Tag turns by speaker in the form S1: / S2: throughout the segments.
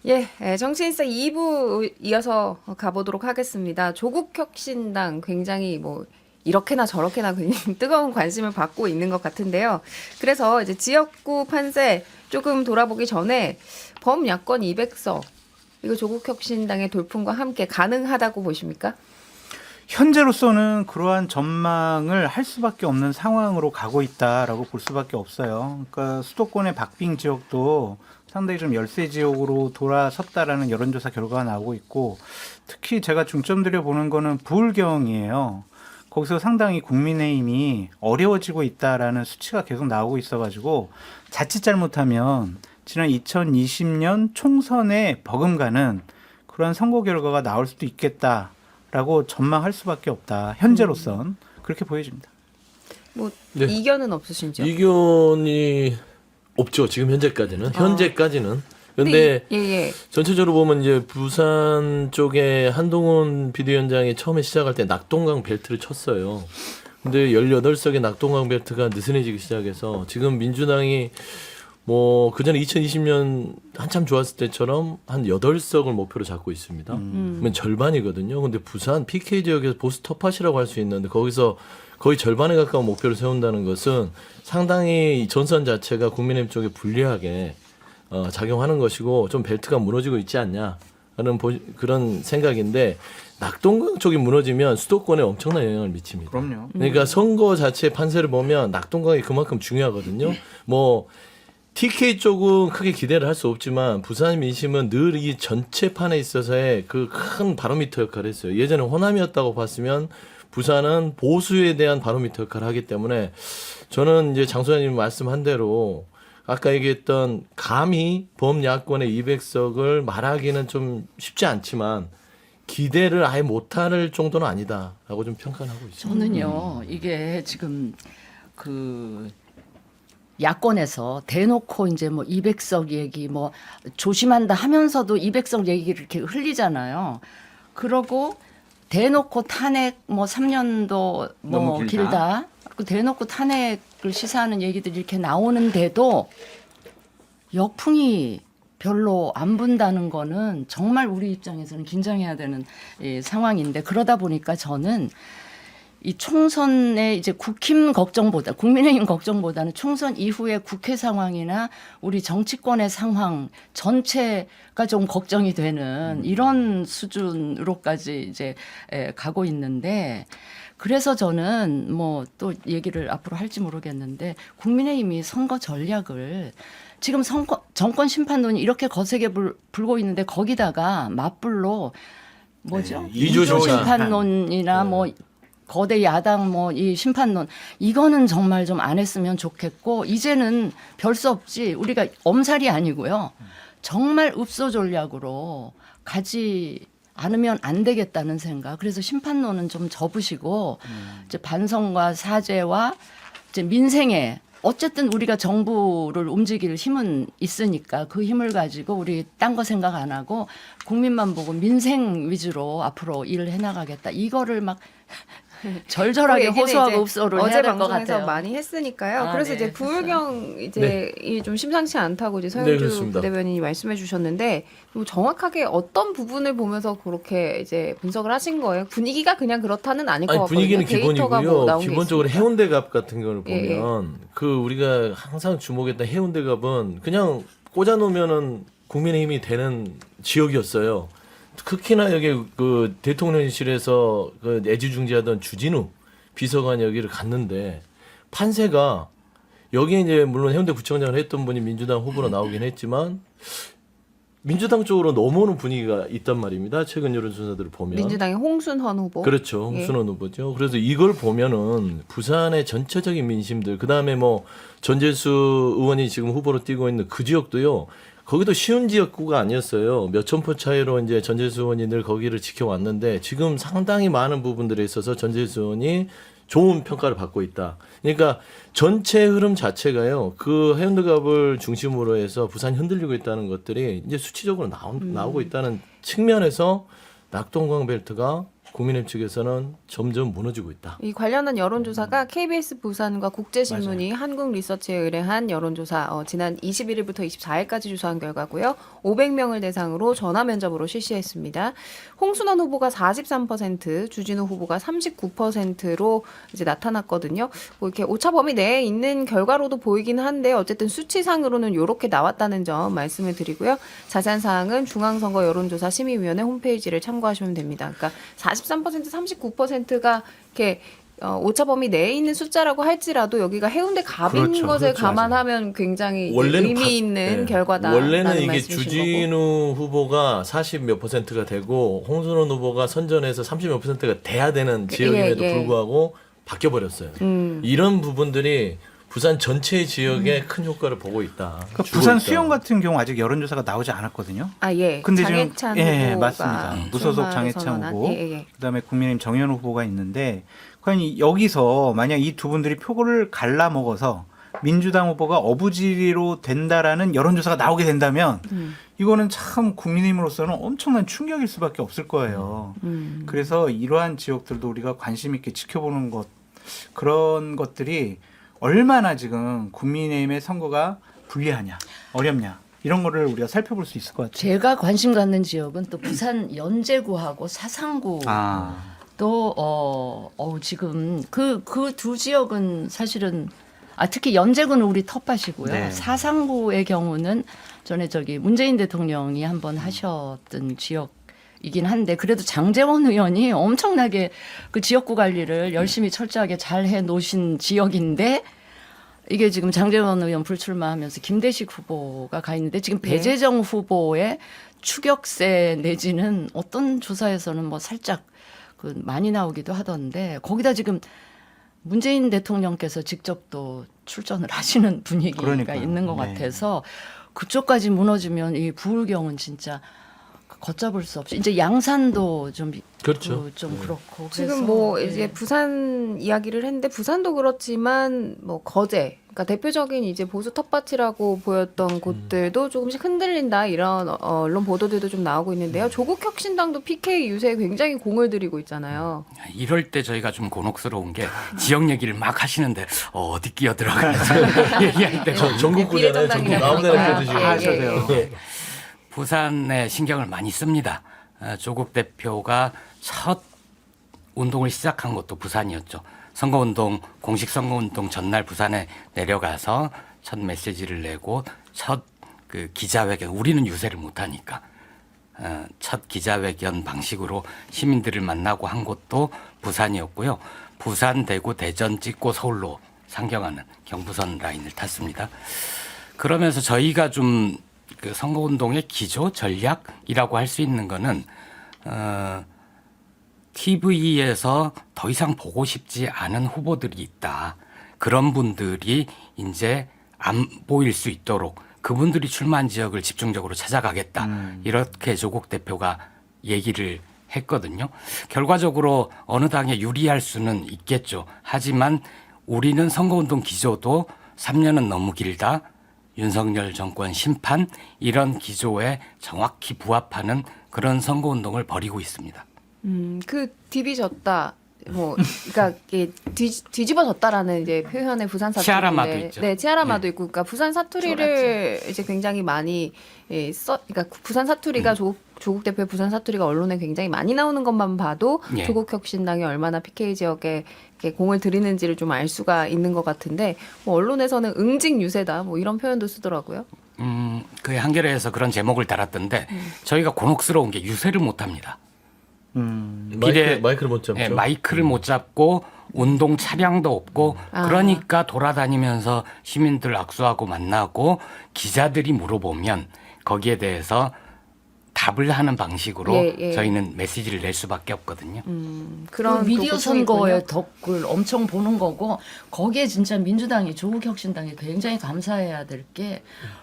S1: 예, 정치인사 2부 이어서 가보도록 하겠습니다. 조국혁신당 굉장히 뭐 이렇게나 저렇게나 굉장히 뜨거운 관심을 받고 있는 것 같은데요. 그래서 이제 지역구 판세 조금 돌아보기 전에 범야권 200석 이거 조국혁신당의 돌풍과 함께 가능하다고 보십니까?
S2: 현재로서는 그러한 전망을 할 수밖에 없는 상황으로 가고 있다라고 볼 수밖에 없어요. 그러니까 수도권의 박빙 지역도 상당히 좀 열세 지역으로 돌아섰다라는 여론조사 결과가 나오고 있고, 특히 제가 중점 들여 보는 거는 부울경이에요. 거기서 상당히 국민의힘이 어려워지고 있다라는 수치가 계속 나오고 있어가지고 자칫 잘못하면 지난 2020년 총선에 버금가는 그런 선거 결과가 나올 수도 있겠다라고 전망할 수밖에 없다. 현재로선 그렇게 보여집니다.
S1: 뭐
S3: 네.
S1: 이견은 없으신지요?
S3: 이견이 없죠. 지금 현재까지는. 현재까지는. 근데
S1: 예.
S3: 전체적으로 보면 이제 부산 쪽에 한동훈 비대위원장이 처음에 시작할 때 낙동강 벨트를 쳤어요. 근데 18석의 낙동강 벨트가 느슨해지기 시작해서 지금 민주당이 뭐 그전에 2020년 한참 좋았을 때처럼 한 8석을 목표로 잡고 있습니다. 그러면 절반이거든요. 근데 부산 PK 지역에서 보수 텃밭이라고 할 수 있는데 거기서 거의 절반에 가까운 목표를 세운다는 것은 상당히 전선 자체가 국민의힘 쪽에 불리하게 작용하는 것이고 좀 벨트가 무너지고 있지 않냐는 그런 생각인데 낙동강 쪽이 무너지면 수도권에 엄청난 영향을 미칩니다.
S2: 그럼요.
S3: 그러니까 선거 자체의 판세를 보면 낙동강이 그만큼 중요하거든요. 뭐 TK 쪽은 크게 기대를 할 수 없지만 부산 민심은 늘 이 전체 판에 있어서의 그 큰 바로미터 역할을 했어요. 예전에 호남이었다고 봤으면 부산은 보수에 대한 바로미터 역할을 하기 때문에 저는 이제 장 소장님 말씀한 대로 아까 얘기했던 감히 범야권의 200석을 말하기는 좀 쉽지 않지만 기대를 아예 못할 정도는 아니다라고 좀 평가를 하고 있습니다.
S4: 저는요 이게 지금 그 야권에서 대놓고 이제 뭐 200석 얘기 뭐 조심한다 하면서도 200석 얘기를 이렇게 흘리잖아요. 그러고 대놓고 탄핵 뭐 3년도 뭐
S2: 너무 길다.
S4: 그 대놓고 탄핵을 시사하는 얘기들이 이렇게 나오는데도 역풍이 별로 안 분다는 거는 정말 우리 입장에서는 긴장해야 되는 상황인데 그러다 보니까 저는 이 총선의 이제 국민의힘 걱정보다는 총선 이후의 국회 상황이나 우리 정치권의 상황 전체가 좀 걱정이 되는 이런 수준으로까지 이제 가고 있는데 그래서 저는 뭐 또 얘기를 앞으로 할지 모르겠는데 국민의힘이 선거 전략을 지금 정권 심판론이 이렇게 거세게 불고 있는데 거기다가 맞불로 뭐죠?
S3: 이조
S4: 심판론이나 뭐 거대 야당 뭐 이 심판론 이거는 정말 좀 안 했으면 좋겠고 이제는 별 수 없지 우리가 엄살이 아니고요. 정말 읍소 전략으로 가지 않으면 안 되겠다는 생각. 그래서 심판론은 좀 접으시고 이제 반성과 사죄와 이제 민생에 어쨌든 우리가 정부를 움직일 힘은 있으니까 그 힘을 가지고 우리 딴 거 생각 안 하고 국민만 보고 민생 위주로 앞으로 일을 해나가겠다. 이거를 막 절절하게
S1: 그 얘기는
S4: 호소하고
S1: 이제
S4: 읍소를
S1: 어제
S4: 해야 될 것
S1: 방송에서
S4: 같아요.
S1: 많이 했으니까요.
S4: 아,
S1: 그래서
S4: 네.
S1: 이제 부울경 이제 좀 심상치 않다고 이제
S3: 네,
S1: 서영주
S3: 그렇습니다.
S1: 부대변인이 말씀해 주셨는데 뭐 정확하게 어떤 부분을 보면서 그렇게 이제 분석을 하신 거예요? 분위기가 그냥 그렇다는 아닐 것
S3: 아니
S1: 같거든요.
S3: 분위기는
S1: 데이터가
S3: 기본이고요.
S1: 뭐 나온 게
S3: 기본적으로
S1: 있습니까?
S3: 해운대갑 같은 걸
S1: 예,
S3: 보면 그 우리가 항상 주목했던 해운대갑은 그냥 꽂아놓으면은 국민의힘이 되는 지역이었어요. 특히나 여기 그 대통령실에서 그 애지중지하던 주진우 비서관 여기를 갔는데 판세가 여기 이제 물론 해운대 구청장을 했던 분이 민주당 후보로 나오긴 했지만 민주당 쪽으로 넘어오는 분위기가 있단 말입니다. 최근 여론조사들을 보면.
S1: 민주당의 홍순헌 후보.
S3: 그렇죠.
S1: 예.
S3: 홍순헌 후보죠. 그래서 이걸 보면은 부산의 전체적인 민심들, 그 다음에 뭐 전재수 의원이 지금 후보로 뛰고 있는 그 지역도요. 거기도 쉬운 지역구가 아니었어요. 몇천 표 차이로 이제 전재수 의원이 늘 거기를 지켜왔는데 지금 상당히 많은 부분들에 있어서 전재수 의원이 좋은 평가를 받고 있다. 그러니까 전체 흐름 자체가요. 그 해운대갑을 중심으로 해서 부산이 흔들리고 있다는 것들이 이제 수치적으로 나오고 있다는 측면에서 낙동강 벨트가 국민의힘 측에서는 점점 무너지고 있다.
S1: 이 관련한 여론조사가 KBS 부산과 국제신문이 한국리서치에 의뢰한 여론조사 지난 21일부터 24일까지 조사한 결과고요. 500명을 대상으로 전화 면접으로 실시했습니다. 홍순원 후보가 43%, 주진우 후보가 39%로 이제 나타났거든요. 뭐 이렇게 오차 범위 내에 있는 결과로도 보이긴 한데 어쨌든 수치상으로는 이렇게 나왔다는 점 말씀을 드리고요. 자세한 사항은 중앙선거 여론조사 심의위원회 홈페이지를 참고하시면 됩니다. 그러니까 43%, 39%가 이렇게 오차 범위 내에 있는 숫자라고 할지라도 여기가 해운대 갑인
S2: 그렇죠,
S1: 것을
S2: 그렇죠,
S1: 감안하면 굉장히 이제
S3: 원래는
S1: 의미 있는 결과다.
S3: 원래는 이게 주진우 후보가 40 몇 %가 되고 홍순원 후보가 선전해서 30 몇 %가 돼야 되는 지역임에도
S1: 예.
S3: 불구하고 바뀌어 버렸어요. 이런 부분들이 부산 전체 지역에 큰 효과를 보고 있다.
S2: 그러니까
S3: 주고
S2: 부산
S3: 있다.
S2: 수영 같은 경우 아직 여론조사가 나오지 않았거든요.
S1: 근데 장해찬 후보가
S2: 맞습니다. 무소속 장해찬
S1: 선언한,
S2: 후보,
S1: 예.
S2: 그다음에 국민의힘 정의원 후보가 있는데 과연 여기서 만약 이 두 분들이 표를 갈라 먹어서 민주당 후보가 어부지리로 된다라는 여론조사가 나오게 된다면 이거는 참 국민의힘으로서는 엄청난 충격일 수밖에 없을 거예요. 그래서 이러한 지역들도 우리가 관심 있게 지켜보는 것 그런 것들이 얼마나 지금 국민의힘의 선거가 불리하냐, 어렵냐 이런 거를 우리가 살펴볼 수 있을 것 같아요.
S4: 제가 관심 갖는 지역은 또 부산 연제구하고 사상구 또 지금 그 두 지역은 사실은 특히 연제구는 우리 텃밭이고요.
S2: 네.
S4: 사상구의 경우는 전에 문재인 대통령이 한번 하셨던 지역이긴 한데 그래도 장제원 의원이 엄청나게 그 지역구 관리를 열심히 철저하게 잘 해 놓으신 지역인데 이게 지금 장제원 의원 불출마하면서 김대식 후보가 가 있는데 지금 배재정 후보의 추격세 내지는 어떤 조사에서는 뭐 살짝 많이 나오기도 하던데 거기다 지금 문재인 대통령께서 직접 또 출전을 하시는 분위기가
S2: 그러니까요.
S4: 있는 것
S2: 네.
S4: 같아서 그쪽까지 무너지면 이 부울경은 진짜 걷잡을 수 없이 이제 양산도 좀
S3: 그렇죠.
S4: 좀 그렇고
S1: 지금
S4: 그래서,
S1: 뭐
S4: 예.
S1: 이제 부산 이야기를 했는데 부산도 그렇지만 뭐 거제 그러니까 대표적인 이제 보수 톱밭이라고 보였던 곳들도 조금씩 흔들린다 이런 언론 보도들도 좀 나오고 있는데요. 조국 혁신당도 PK 유세에 굉장히 공을 들이고 있잖아요.
S5: 이럴 때 저희가 좀 곤혹스러운 게 지역 얘기를 막 하시는데 어디 끼어들어가서 얘기할 때
S3: 전국구잖아요. 전국 아무데나 껴드시고
S1: 예,
S2: 하셔도요.
S5: 부산에 신경을 많이 씁니다. 조국 대표가 첫 운동을 시작한 것도 부산이었죠. 선거운동, 공식 선거운동 전날 부산에 내려가서 첫 메시지를 내고 첫 그 기자회견, 우리는 유세를 못하니까 첫 기자회견 방식으로 시민들을 만나고 한 곳도 부산이었고요. 부산, 대구, 대전 찍고 서울로 상경하는 경부선 라인을 탔습니다. 그러면서 저희가 좀 그 선거운동의 기조, 전략이라고 할 수 있는 거는 TV에서 더 이상 보고 싶지 않은 후보들이 있다. 그런 분들이 이제 안 보일 수 있도록 그분들이 출마한 지역을 집중적으로 찾아가겠다. 이렇게 조국 대표가 얘기를 했거든요. 결과적으로 어느 당에 유리할 수는 있겠죠. 하지만 우리는 선거운동 기조도 3년은 너무 길다. 윤석열 정권 심판 이런 기조에 정확히 부합하는 그런 선거운동을 벌이고 있습니다.
S1: 그 디비졌다. 뭐 그러니까 이게 뒤집어졌다라는 이제 표현의 부산 사투리인데,
S5: 치아라마도 있죠.
S1: 네, 치아라마도 있고, 그러니까 부산 사투리를 이제 굉장히 많이 그러니까 부산 사투리가 조국 대표의 부산 사투리가 언론에 굉장히 많이 나오는 것만 봐도
S5: 예.
S1: 조국혁신당이 얼마나 PK 지역에 이렇게 공을 들이는지를 좀 알 수가 있는 것 같은데, 뭐 언론에서는 응징 유세다, 뭐 이런 표현도 쓰더라고요.
S5: 그 한겨레에서 그런 제목을 달았던데 저희가 곤혹스러운 게 유세를 못합니다.
S3: 마이크를 못 잡죠.
S5: 네, 마이크를 못 잡고 운동 차량도 없고 그러니까 돌아다니면서 시민들 악수하고 만나고 기자들이 물어보면 거기에 대해서 답을 하는 방식으로
S1: 예.
S5: 저희는 메시지를 낼 수밖에 없거든요.
S1: 그런
S4: 그 미디어
S1: 또
S4: 선거의
S1: 고충이 있군요.
S4: 덕을 엄청 보는 거고 거기에 진짜 민주당이 조국혁신당이 굉장히 감사해야 될 게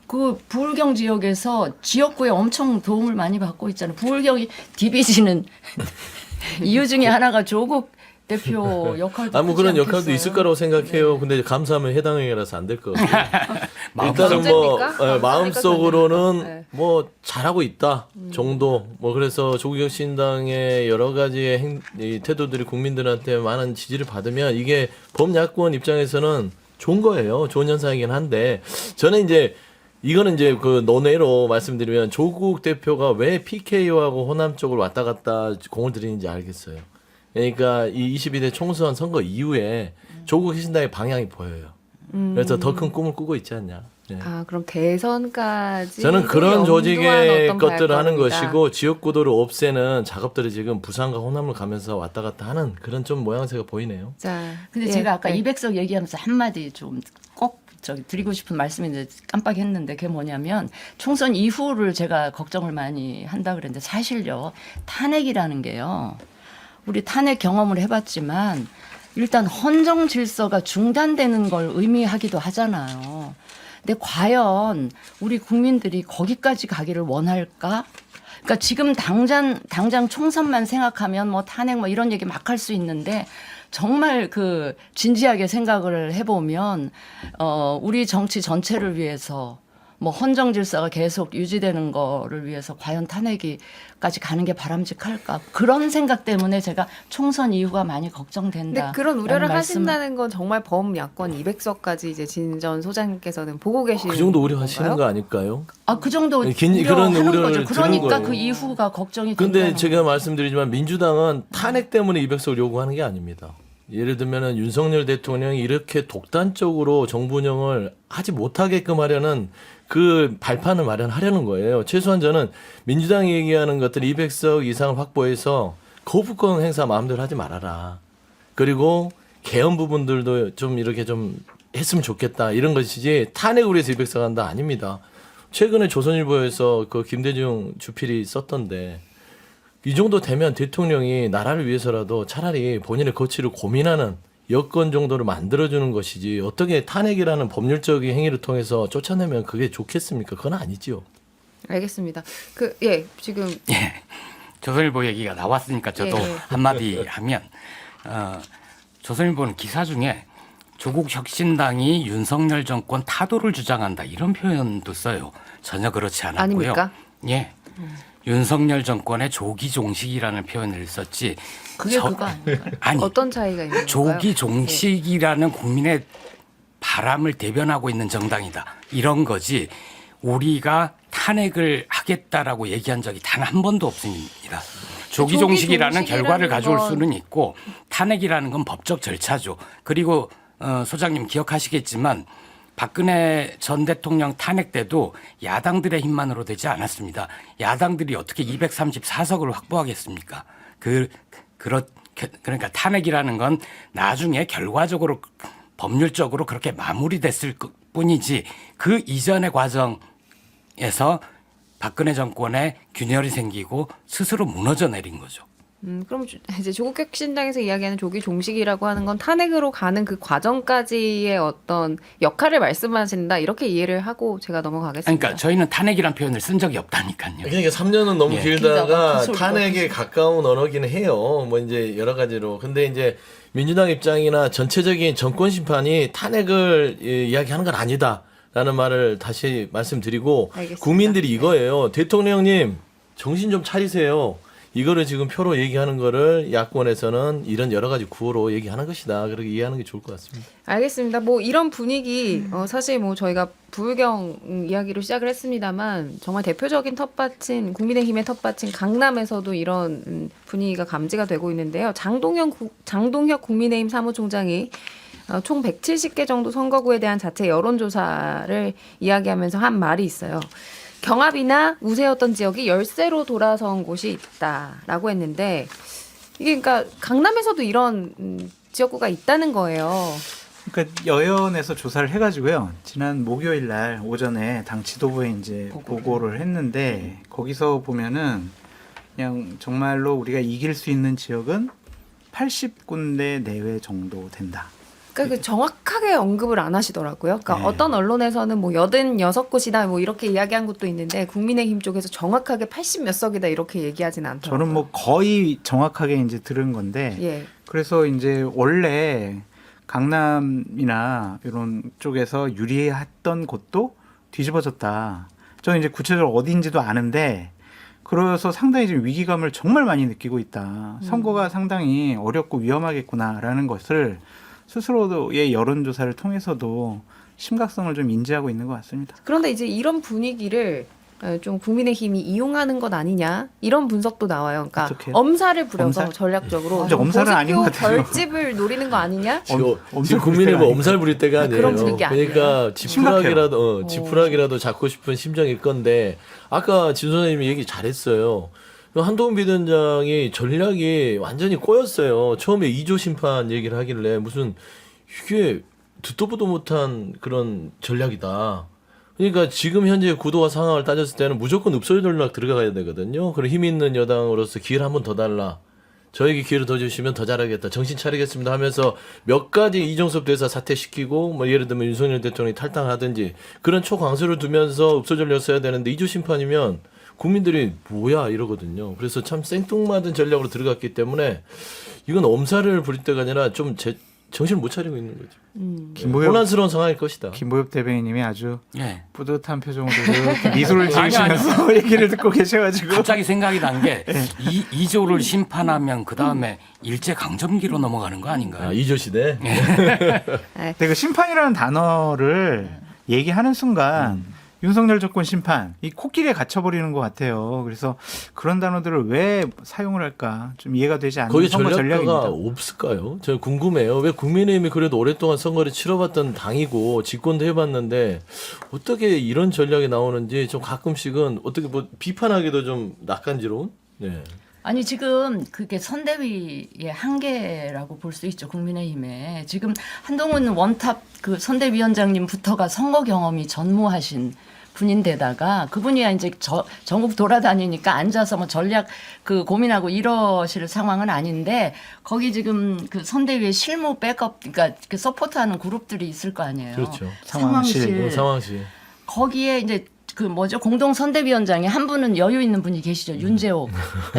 S4: 그 부울경 지역에서 지역구에 엄청 도움을 많이 받고 있잖아요. 부울경이 디비지는 이유 중에 하나가 조국 대표 역할도
S3: 뭐
S4: 크지
S3: 그런 역할도
S4: 않겠어요?
S3: 있을 거라고 생각해요.
S4: 네.
S3: 근데 감사하면 해당 행위라서 안 될 것 같아요.
S5: 마음속으로.
S3: 일단은 뭐
S1: 언제입니까?
S3: 마음속으로는
S1: 네.
S3: 뭐 잘하고 있다 정도. 뭐 그래서 조국혁신당의 여러 가지의 이 태도들이 국민들한테 많은 지지를 받으면 이게 범야권 입장에서는 좋은 거예요. 좋은 현상이긴 한데 저는 이제 이거는 이제 그 논외로 말씀드리면 조국 대표가 왜 PKO하고 호남 쪽을 왔다 갔다 공을 들이는지 알겠어요. 그러니까 이 22대 총선 선거 이후에 조국 혁신당의 방향이 보여요. 그래서 더 큰 꿈을 꾸고 있지 않냐. 네.
S1: 아, 그럼 대선까지
S3: 저는 그런 조직의
S1: 어떤
S3: 것들을 하는
S1: 발걸음이다.
S3: 것이고 지역구도를 없애는 작업들이 지금 부산과 호남을 가면서 왔다 갔다 하는 그런 좀 모양새가 보이네요.
S1: 자,
S4: 근데
S1: 예,
S4: 제가 아까
S1: 네.
S4: 200석 얘기하면서 한마디 좀 꼭 저기 드리고 싶은 말씀인데 깜빡했는데 그게 뭐냐면 총선 이후를 제가 걱정을 많이 한다 그랬는데 사실요 탄핵이라는 게요 우리 탄핵 경험을 해봤지만 일단 헌정 질서가 중단되는 걸 의미하기도 하잖아요. 근데 과연 우리 국민들이 거기까지 가기를 원할까? 그러니까 지금 당장 총선만 생각하면 뭐 탄핵 뭐 이런 얘기 막 할 수 있는데 정말 그 진지하게 생각을 해보면 우리 정치 전체를 위해서 뭐 헌정 질서가 계속 유지되는 거를 위해서 과연 탄핵이까지 가는 게 바람직할까 그런 생각 때문에 제가 총선 이후가 많이 걱정된다.
S1: 근데 그런 우려를 하신다는 건 정말 범야권 200석까지 이제 진 전 소장님께서는 보고 계시는
S3: 그 정도 우려하시는
S1: 건가요?
S3: 거 아닐까요?
S4: 그 정도
S3: 그런
S4: 우려하는
S3: 우려를
S4: 거죠. 그러니까
S3: 드는
S4: 그
S3: 거예요.
S4: 이후가 걱정이
S3: 근데
S4: 된다는
S3: 제가 말씀드리지만 민주당은 탄핵 때문에 200석을 요구하는 게 아닙니다. 예를 들면은 윤석열 대통령이 이렇게 독단적으로 정부 운영을 하지 못하게끔 하려는 그 발판을 마련하려는 거예요. 최소한 저는 민주당이 얘기하는 것들 200석 이상을 확보해서 거부권 행사 마음대로 하지 말아라. 그리고 개헌 부분들도 좀 이렇게 좀 했으면 좋겠다. 이런 것이지 탄핵을 위해서 200석 한다 아닙니다. 최근에 조선일보에서 그 김대중 주필이 썼던데 이 정도 되면 대통령이 나라를 위해서라도 차라리 본인의 거취를 고민하는 여건 정도를 만들어주는 것이지 어떻게 탄핵이라는 법률적인 행위를 통해서 쫓아내면 그게 좋겠습니까? 그건 아니지요.
S1: 알겠습니다. 지금
S5: 조선일보 얘기가 나왔으니까 저도
S1: 예.
S5: 한마디 하면 조선일보는 기사 중에 조국 혁신당이 윤석열 정권 타도를 주장한다 이런 표현도 써요. 전혀 그렇지 않았고요.
S1: 아닙니까?
S5: 예. 윤석열 정권의 조기 종식이라는 표현을 썼지.
S4: 그게 그거 아닌가요?
S5: 아니
S1: 어떤 차이가 있는 건가요?
S5: 조기 종식이라는 국민의 바람을 대변하고 있는 정당이다. 이런 거지. 우리가 탄핵을 하겠다라고 얘기한 적이 단 한 번도 없습니다. 조기 종식이라는 결과를 가져올 수는 있고 탄핵이라는 건 법적 절차죠. 그리고 소장님 기억하시겠지만 박근혜 전 대통령 탄핵 때도 야당들의 힘만으로 되지 않았습니다. 야당들이 어떻게 234석을 확보하겠습니까? 그러니까 탄핵이라는 건 나중에 결과적으로 법률적으로 그렇게 마무리됐을 뿐이지 그 이전의 과정에서 박근혜 정권에 균열이 생기고 스스로 무너져 내린 거죠.
S1: 그럼 이제 조국혁신당에서 이야기하는 조기 종식이라고 하는 건 탄핵으로 가는 그 과정까지의 어떤 역할을 말씀하신다 이렇게 이해를 하고 제가 넘어가겠습니다.
S5: 그러니까 저희는 탄핵이란 표현을 쓴 적이 없다니까요.
S3: 그러니까 3년은 너무
S5: 예.
S3: 길다가
S4: 길다가
S3: 탄핵에 가까운 언어기는 해요. 뭐 이제 여러 가지로. 근데 이제 민주당 입장이나 전체적인 정권 심판이 탄핵을 이야기하는 건 아니다라는 말을 다시 말씀드리고
S1: 알겠습니다.
S3: 국민들이
S1: 네.
S3: 이거예요. 대통령님 정신 좀 차리세요. 이거를 지금 표로 얘기하는 거를 야권에서는 이런 여러 가지 구호로 얘기하는 것이다. 그렇게 이해하는 게 좋을 것 같습니다.
S1: 알겠습니다. 뭐 이런 분위기 사실 뭐 저희가 부울경 이야기로 시작을 했습니다만 정말 대표적인 텃밭인 국민의힘의 텃밭인 강남에서도 이런 분위기가 감지가 되고 있는데요. 장동혁 국민의힘 사무총장이 총 170개 정도 선거구에 대한 자체 여론조사를 이야기하면서 한 말이 있어요. 경합이나 우세였던 지역이 열세로 돌아선 곳이 있다라고 했는데 이게 그러니까 강남에서도 이런 지역구가 있다는 거예요.
S2: 그러니까 여연에서 조사를 해가지고요. 지난 목요일 날 오전에 당 지도부에 이제 보고를 했는데 거기서 보면은 그냥 정말로 우리가 이길 수 있는 지역은 80군데 내외 정도 된다.
S1: 그러니까 그 정확하게 언급을 안 하시더라고요. 그러니까
S2: 네.
S1: 어떤 언론에서는 뭐 86곳이다 뭐 이렇게 이야기한 것도 있는데 국민의힘 쪽에서 정확하게 80 몇 석이다 이렇게 얘기하지는 않더라고요.
S2: 저는 뭐 거의 정확하게 이제 들은 건데
S1: 예.
S2: 그래서 이제 원래 강남이나 이런 쪽에서 유리했던 곳도 뒤집어졌다. 저는 이제 구체적으로 어디인지도 아는데 그래서 상당히 지금 위기감을 정말 많이 느끼고 있다. 선거가 상당히 어렵고 위험하겠구나라는 것을 스스로의 여론조사를 통해서도 심각성을 좀 인지하고 있는 것 같습니다.
S1: 그런데 이제 이런 분위기를 좀 국민의힘이 이용하는 것 아니냐 이런 분석도 나와요. 그러니까
S2: 어떡해요?
S1: 엄살을 부려서
S2: 엄살?
S1: 전략적으로
S2: 근데 엄살은 아닌 것
S1: 고지표
S2: 같아요.
S1: 결집을 노리는 거 아니냐?
S3: 지금 국민의힘은 엄살 부릴 때가 아니에요.
S1: 그런 분위기 아니에요.
S3: 그러니까 지푸라기라도 잡고 싶은 심정일 건데 아까 진 소장님이 얘기 잘했어요. 한동훈 비대위원장이 전략이 완전히 꼬였어요. 처음에 2조 심판 얘기를 하길래 무슨 이게 듣도 보도 못한 그런 전략이다. 그러니까 지금 현재 구도와 상황을 따졌을 때는 무조건 읍소리 전략 들어가야 되거든요. 그리고 힘 있는 여당으로서 기회를 한 번 더 달라. 저에게 기회를 더 주시면 더 잘하겠다. 정신 차리겠습니다 하면서 몇 가지 이종섭 대사 사퇴시키고 뭐 예를 들면 윤석열 대통령이 탈당하든지 그런 초강수를 두면서 읍소 전략 써야 되는데 2조 심판이면 국민들이 뭐야 이러거든요. 그래서 참 생뚱맞은 전략으로 들어갔기 때문에 이건 엄살을 부릴 때가 아니라 좀 정신을 못 차리고 있는 거죠.
S2: 김보엽,
S3: 혼란스러운 상황일 것이다.
S2: 김보엽 대변인님이 아주
S5: 예.
S2: 뿌듯한 표정으로 이렇게 미소를 지으시면서 얘기를 듣고 계셔가지고
S5: 갑자기 생각이 난 게
S2: 네.
S5: 이조를 심판하면 그 다음에 일제 강점기로 넘어가는 거 아닌가요?
S3: 2조 시대.
S2: 근데 그 심판이라는 단어를 얘기하는 순간 윤석열 정권 심판 이 코끼리에 갇혀버리는 것 같아요. 그래서 그런 단어들을 왜 사용을 할까 좀 이해가 되지 않는
S3: 거기
S2: 선거
S3: 전략가가
S2: 전략입니다.
S3: 없을까요? 제가 궁금해요. 왜 국민의힘이 그래도 오랫동안 선거를 치러봤던 당이고 집권도 해봤는데 어떻게 이런 전략이 나오는지 좀 가끔씩은 어떻게 뭐 비판하기도 좀 낯간지러운? 네.
S4: 아니 지금 그게 선대위의 한계라고 볼 수 있죠. 국민의힘에 지금 한동훈 원탑 그 선대위원장님부터가 선거 경험이 전무하신 분인데다가 그분이 이제 전국 돌아다니니까 앉아서 뭐 전략 그 고민하고 이러실 상황은 아닌데 거기 지금 그 선대위의 실무 백업 그러니까 그 서포트하는 그룹들이 있을 거 아니에요.
S3: 그렇죠.
S2: 상황실.
S3: 상황실.
S4: 거기에 이제 그 뭐죠 공동 선대위원장에 한 분은 여유 있는 분이 계시죠 윤재옥.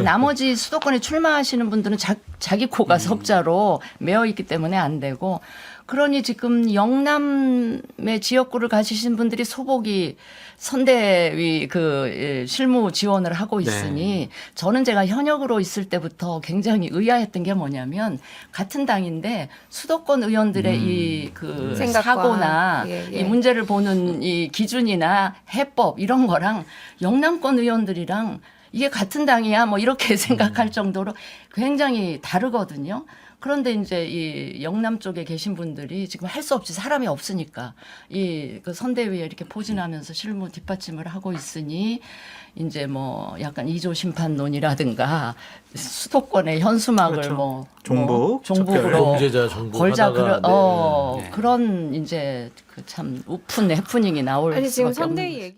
S4: 나머지 수도권에 출마하시는 분들은 자기 코가 석자로 메어 있기 때문에 안 되고 그러니 지금 영남의 지역구를 가지신 분들이 소복이 선대위 그 실무 지원을 하고 있으니 저는 제가 현역으로 있을 때부터 굉장히 의아했던 게 뭐냐면 같은 당인데 수도권 의원들의 이 그
S1: 생각과,
S4: 사고나
S1: 예.
S4: 이 문제를 보는 이 기준이나 해법 이런 거랑 영남권 의원들이랑 이게 같은 당이야 뭐 이렇게 생각할 정도로 굉장히 다르거든요. 그런데 이제 이 영남 쪽에 계신 분들이 지금 할 수 없이 사람이 없으니까 이 그 선대위에 이렇게 포진하면서 실무 뒷받침을 하고 있으니 이제 뭐 약간 2조 심판론이라든가 수도권의 현수막을
S2: 그렇죠.
S4: 뭐
S2: 종북,
S4: 종북으로
S3: 범죄자 정부
S4: 걸자
S3: 하다가
S4: 그런
S5: 네.
S4: 그런 이제 그 참 우픈 해프닝이 나올
S1: 아니 지금
S4: 수밖에 없는
S1: 선대위
S4: 거죠.
S1: 얘기